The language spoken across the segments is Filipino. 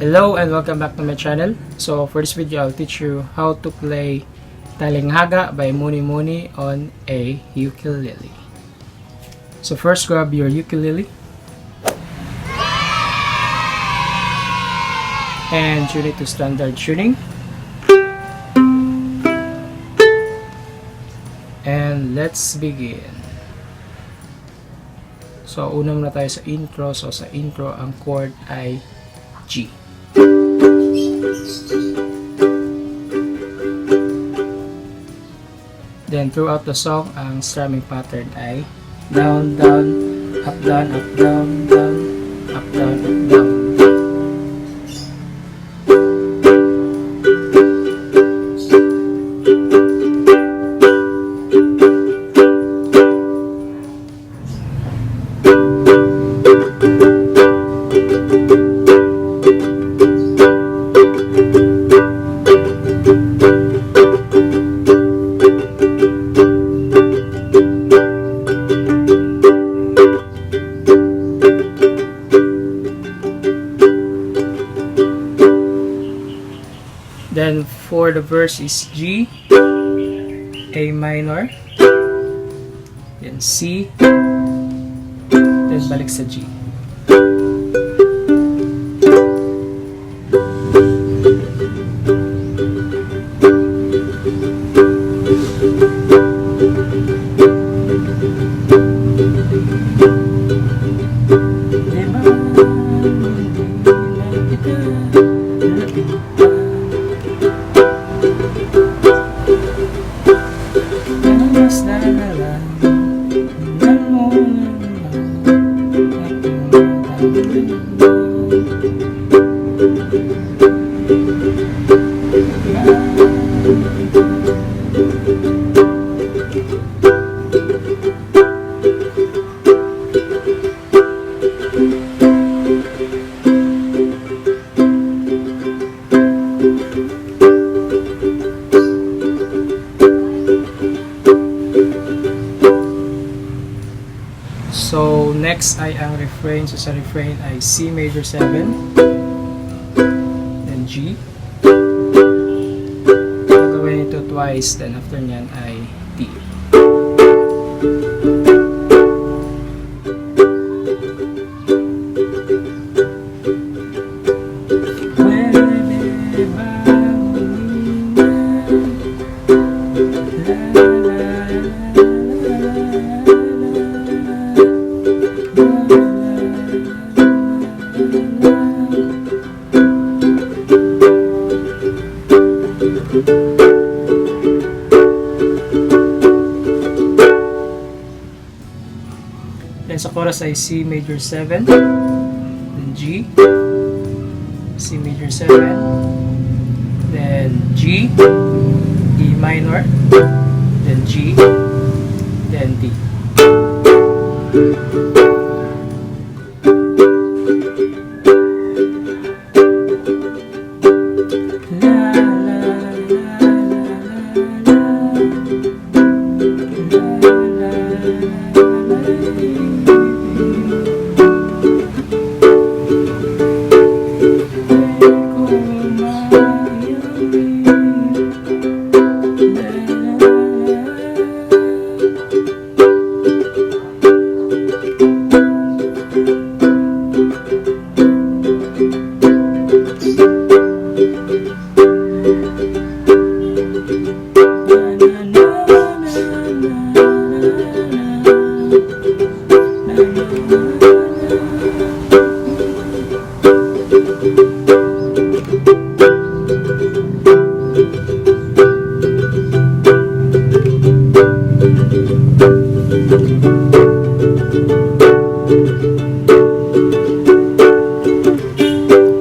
Hello and welcome back to my channel. So for this video, I'll teach you how to play Talinghaga by Munimuni on a ukulele. So first, grab your ukulele and tune it to standard tuning. And let's begin. So una muna tayo sa intro. So sa intro, ang chord ay G. Then throughout the song, ang strumming pattern ay down, down, up, down, up, down, down, up, down, up, down. Then for the verse is G, A minor, then C, then balik sa G. So next ay ang refrain. So sa refrain ay C major 7, then G. Gagawin ito twice, then after nyan ay D. Then sa chorus ay C major 7, then G, C major 7, then G, E minor, then G, then D.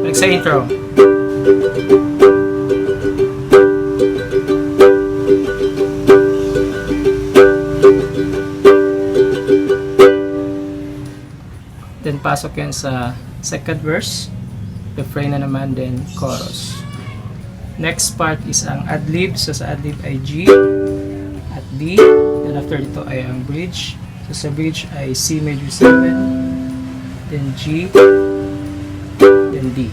Like sa intro. Then pasok yan sa second verse, refrain na naman, then chorus. Next part is ang ad-lib. So sa ad-lib ay G at D, then after dito ay ang bridge. So sa bridge ay C major 7, then G, then D.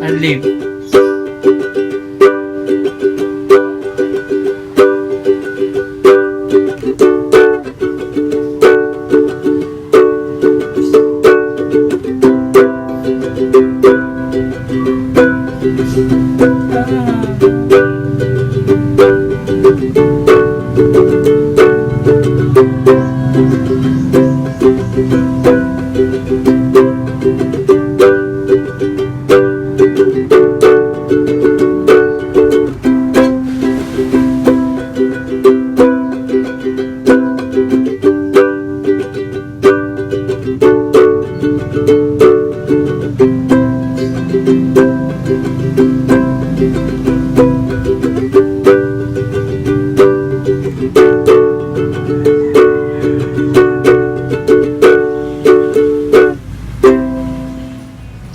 Adlib.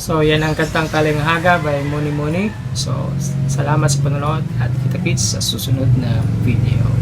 So, yan ang kantang Talinghaga by Munimuni. So, salamat sa panonood at kita-kits sa susunod na video.